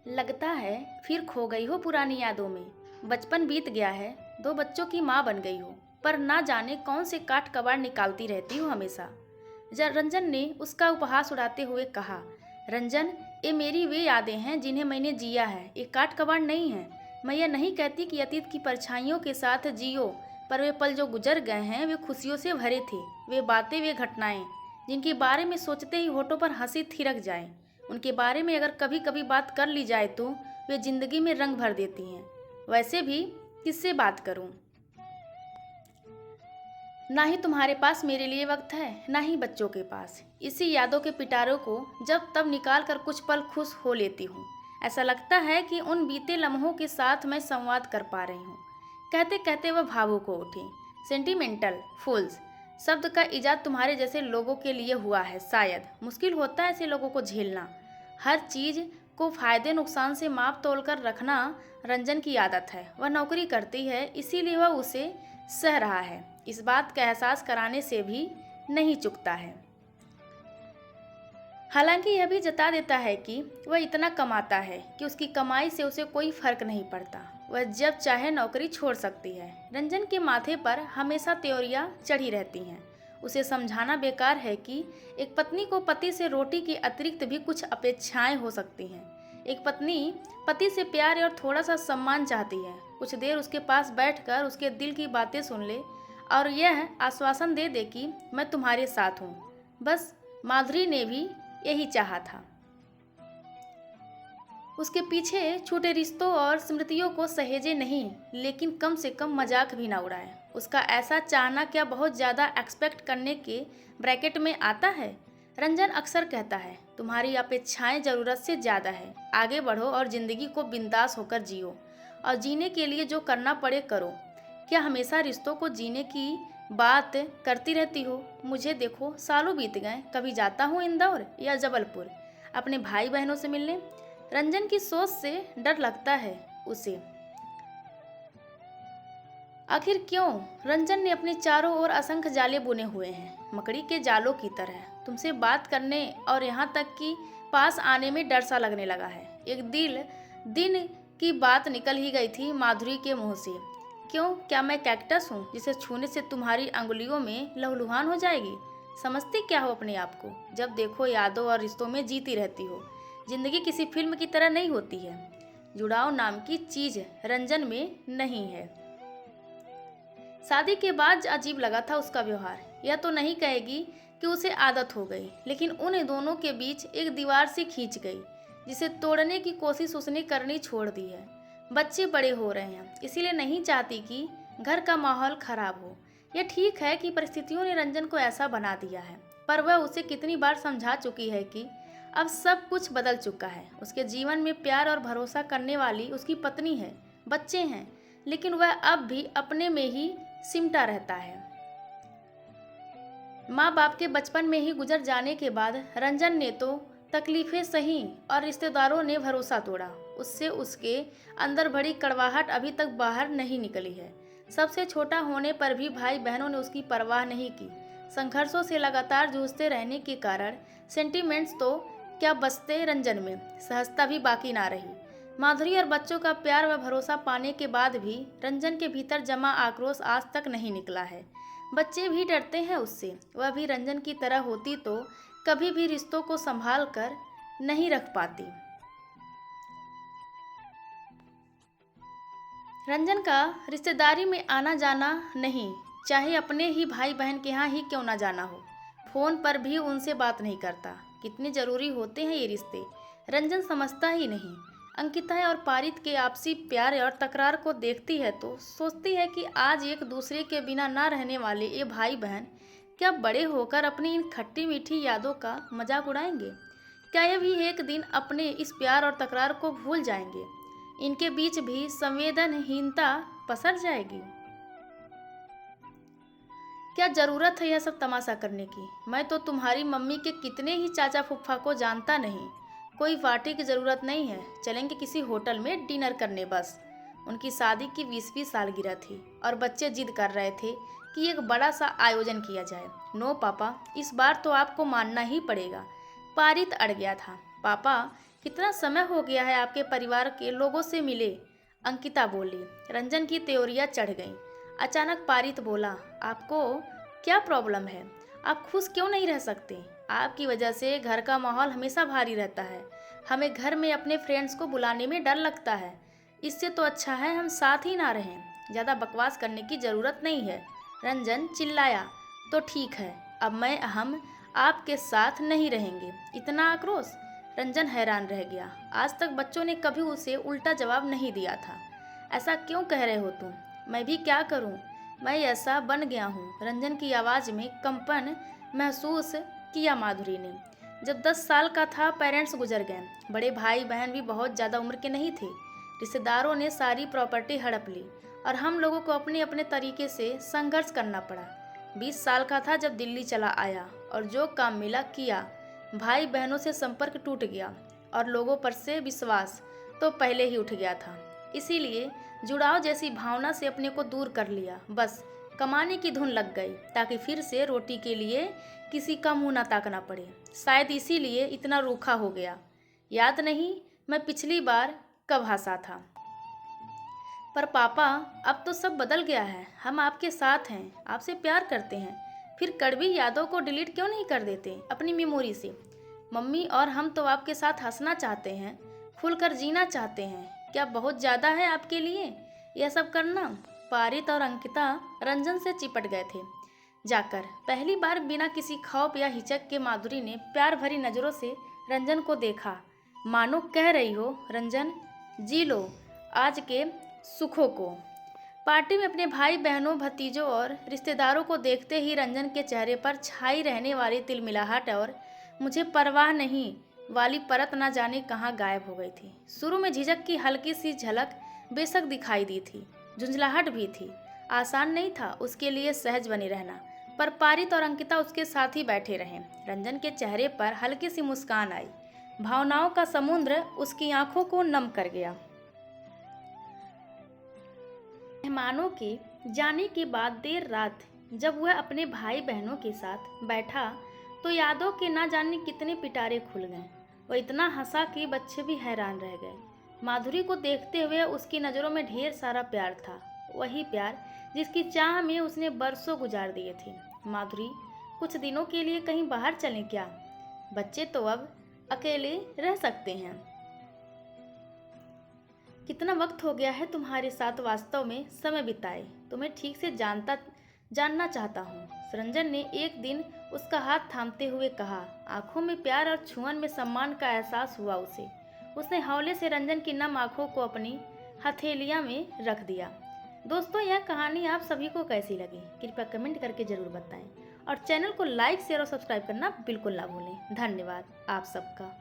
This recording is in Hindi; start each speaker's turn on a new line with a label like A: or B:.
A: लगता है फिर खो गई हो पुरानी यादों में। बचपन बीत गया है, दो बच्चों की माँ बन गई हो, पर ना जाने कौन से काट कबाड़ निकालती रहती हो हमेशा। रंजन ने उसका उपहास उड़ाते हुए कहा, रंजन, ये मेरी वे यादें हैं जिन्हें मैंने जिया है, ये काट कबाड़ नहीं है। मैं यह नहीं कहती कि अतीत की परछाइयों के साथ जियो, पर वे पल जो गुजर गए हैं वे खुशियों से भरे थे। वे बातें, वे घटनाएं जिनके बारे में सोचते ही होठों पर हंसी थिरक जाए, उनके बारे में अगर कभी कभी बात कर ली जाए तो वे जिंदगी में रंग भर देती हैं। वैसे भी किससे बात करूं? ना ही तुम्हारे पास मेरे लिए वक्त है, ना ही बच्चों के पास। इसी यादों के पिटारों को जब तब निकाल कर कुछ पल खुश हो लेती हूँ। ऐसा लगता है कि उन बीते लम्हों के साथ मैं संवाद कर पा रही हूँ। कहते कहते वह भावुक हो उठी। सेंटिमेंटल फूल्स शब्द का इजाद तुम्हारे जैसे लोगों के लिए हुआ है। शायद मुश्किल होता है ऐसे लोगों को झेलना। हर चीज़ को फायदे नुकसान से माप तोल कर रखना रंजन की आदत है। वह नौकरी करती है, इसीलिए वह उसे सह रहा है। इस बात का एहसास कराने से भी नहीं चूकता है। हालांकि यह भी जता देता है कि वह इतना कमाता है कि उसकी कमाई से उसे कोई फर्क नहीं पड़ता। वह जब चाहे नौकरी छोड़ सकती है। रंजन के माथे पर हमेशा त्योरियां चढ़ी रहती हैं। उसे समझाना बेकार है कि एक पत्नी को पति से रोटी के अतिरिक्त भी कुछ अपेक्षाएं हो सकती हैं। एक पत्नी पति से प्यार और थोड़ा सा सम्मान चाहती है। कुछ देर उसके पास बैठकर उसके दिल की बातें सुन ले और यह आश्वासन दे दे कि मैं तुम्हारे साथ हूँ। बस माधुरी ने भी यही चाहा था। उसके पीछे छूटे रिश्तों और स्मृतियों को सहेजे नहीं, लेकिन कम से कम मजाक भी ना उड़ाए। उसका ऐसा चाहना क्या बहुत ज़्यादा एक्सपेक्ट करने के ब्रैकेट में आता है? रंजन अक्सर कहता है, तुम्हारी अपेक्षाएं ज़रूरत से ज़्यादा है। आगे बढ़ो और ज़िंदगी को बिंदास होकर जियो, और जीने के लिए जो करना पड़े करो। क्या हमेशा रिश्तों को जीने की बात करती रहती हो? मुझे देखो, सालों बीत गए, कभी जाता हूँ इंदौर या जबलपुर अपने भाई बहनों से मिलने। रंजन की सोच से डर लगता है उसे। आखिर क्यों? रंजन ने अपने चारों ओर असंख्य जाले बुने हुए हैं, मकड़ी के जालों की तरह। तुमसे बात करने और यहाँ तक कि पास आने में डर सा लगने लगा है। एक दिन की बात निकल ही गई थी माधुरी के मुंह से। क्यों? क्या मैं कैक्टस हूँ जिसे छूने से तुम्हारी अंगुलियों में लहूलुहान हो जाएगी? समझती क्या हो अपने आप को? जब देखो यादों और रिश्तों में जीती रहती हो। जिंदगी किसी फिल्म की तरह नहीं होती है। जुड़ाव नाम की चीज रंजन में नहीं है। शादी के बाद अजीब लगा था उसका व्यवहार। यह तो नहीं कहेगी कि उसे आदत हो गई, लेकिन उन दोनों के बीच एक दीवार सी खींच गई, जिसे तोड़ने की कोशिश उसने करनी छोड़ दी है। बच्चे बड़े हो रहे हैं, इसीलिए नहीं चाहती कि घर का माहौल खराब हो। यह ठीक है कि परिस्थितियों ने रंजन को ऐसा बना दिया है, पर वह उसे कितनी बार समझा चुकी है कि अब सब कुछ बदल चुका है। उसके जीवन में प्यार और भरोसा करने वाली उसकी पत्नी है, बच्चे हैं, लेकिन वह अब भी अपने में ही सिमटा रहता है। माँ बाप के बचपन में ही गुजर जाने के बाद रंजन ने तो तकलीफें सही और रिश्तेदारों ने भरोसा तोड़ा। उससे उसके अंदर बड़ी कड़वाहट अभी तक बाहर नहीं निकली है। सबसे छोटा होने पर भी भाई बहनों ने उसकी परवाह नहीं की। संघर्षों से लगातार जूझते रहने के कारण सेंटिमेंट्स तो क्या बचते रंजन में, सहजता भी बाकी ना रही। माधुरी और बच्चों का प्यार व भरोसा पाने के बाद भी रंजन के भीतर जमा आक्रोश आज तक नहीं निकला है। बच्चे भी डरते हैं उससे। वह भी रंजन की तरह होती तो कभी भी रिश्तों को संभाल कर नहीं रख पाती। रंजन का रिश्तेदारी में आना जाना नहीं, चाहे अपने ही भाई बहन के यहाँ ही क्यों ना जाना हो। फोन पर भी उनसे बात नहीं करता। कितने जरूरी होते हैं ये रिश्ते, रंजन समझता ही नहीं। अंकिता और पारित के आपसी प्यार और तकरार को देखती है तो सोचती है कि आज एक दूसरे के बिना ना रहने वाले ये भाई बहन क्या बड़े होकर अपनी इन खट्टी मीठी यादों का मजाक उड़ाएंगे? क्या ये भी एक दिन अपने इस प्यार और तकरार को भूल जाएंगे? इनके बीच भी संवेदनहीनता पसर जाएगी? क्या जरूरत है यह सब तमाशा करने की? मैं तो तुम्हारी मम्मी के कितने ही चाचा फूफा को जानता नहीं। कोई पार्टी की ज़रूरत नहीं है, चलेंगे किसी होटल में डिनर करने बस। उनकी शादी की 20वीं सालगिरह थी और बच्चे जिद कर रहे थे कि एक बड़ा सा आयोजन किया जाए। नो पापा, इस बार तो आपको मानना ही पड़ेगा। पारित अड़ गया था। पापा कितना समय हो गया है आपके परिवार के लोगों से मिले, अंकिता बोली। रंजन की त्योरियां चढ़ गईं। अचानक पारित बोला, आपको क्या प्रॉब्लम है? आप खुश क्यों नहीं रह सकते? आपकी वजह से घर का माहौल हमेशा भारी रहता है। हमें घर में अपने फ्रेंड्स को बुलाने में डर लगता है। इससे तो अच्छा है हम साथ ही ना रहें। ज़्यादा बकवास करने की ज़रूरत नहीं है। रंजन चिल्लाया। तो ठीक है, अब हम आपके साथ नहीं रहेंगे। इतना आक्रोश? रंजन हैरान रह गया। आज तक बच्चों ने कभी उसे उल्टा जवाब नहीं दिया था। ऐसा क्यों कह रहे हो तुम? मैं भी क्या करूं? मैं ऐसा बन गया हूं। रंजन की आवाज़ में कंपन महसूस किया माधुरी ने। जब 10 साल का था पेरेंट्स गुजर गए। बड़े भाई बहन भी बहुत ज़्यादा उम्र के नहीं थे। रिश्तेदारों ने सारी प्रॉपर्टी हड़प ली और हम लोगों को अपने अपने तरीके से संघर्ष करना पड़ा। 20 साल का था जब दिल्ली चला आया और जो काम मिला किया। भाई बहनों से संपर्क टूट गया और लोगों पर से विश्वास तो पहले ही उठ गया था। इसीलिए जुड़ाव जैसी भावना से अपने को दूर कर लिया। बस कमाने की धुन लग गई ताकि फिर से रोटी के लिए किसी का मुंह ना ताकना पड़े। शायद इसीलिए इतना रूखा हो गया। याद नहीं मैं पिछली बार कब हंसा था? पर पापा, अब तो सब बदल गया है। हम आपके साथ हैं, आपसे प्यार करते हैं। फिर कड़वी यादों को डिलीट क्यों नहीं कर देते अपनी मेमोरी से? मम्मी और हम तो आपके साथ हंसना चाहते हैं, खुलकर जीना चाहते हैं। क्या बहुत ज़्यादा है आपके लिए यह सब करना? पारित और अंकिता रंजन से चिपट गए थे जाकर। पहली बार बिना किसी खौफ या हिचक के माधुरी ने प्यार भरी नज़रों से रंजन को देखा। मानो कह रही हो, रंजन जी लो आज के सुखों को। पार्टी में अपने भाई बहनों, भतीजों और रिश्तेदारों को देखते ही रंजन के चेहरे पर छाई रहने वाली तिलमिलाहट और मुझे परवाह नहीं वाली परत न जाने कहाँ गायब हो गई थी। शुरू में झिझक की हल्की सी झलक बेशक दिखाई दी थी, झुंझलाहट भी थी। आसान नहीं था उसके लिए सहज बने रहना, पर पारित और अंकिता उसके साथ ही बैठे रहे। रंजन के चेहरे पर हल्की सी मुस्कान आई। भावनाओं का समुद्र उसकी आंखों को नम कर गया। मेहमानों के जाने के बाद देर रात जब वह अपने भाई बहनों के साथ बैठा तो यादों के ना जाने कितने पिटारे खुल गए। वह इतना हंसा कि बच्चे भी हैरान रह गए। माधुरी को देखते हुए उसकी नज़रों में ढेर सारा प्यार था, वही प्यार जिसकी चाह में उसने बरसों गुजार दिए थे। माधुरी, कुछ दिनों के लिए कहीं बाहर चलें क्या? बच्चे तो अब अकेले रह सकते हैं। कितना वक्त हो गया है तुम्हारे साथ वास्तव में समय बिताए। तुम्हें ठीक से जानना चाहता हूँ, रंजन ने एक दिन उसका हाथ थामते हुए कहा। आंखों में प्यार और छुअन में सम्मान का एहसास हुआ उसे। उसने हौले से रंजन की नम आंखों को अपनी हथेलियां में रख दिया। दोस्तों, यह कहानी आप सभी को कैसी लगी कृपया कमेंट करके ज़रूर बताएं और चैनल को लाइक, शेयर और सब्सक्राइब करना बिल्कुल ना भूलें। धन्यवाद आप सबका।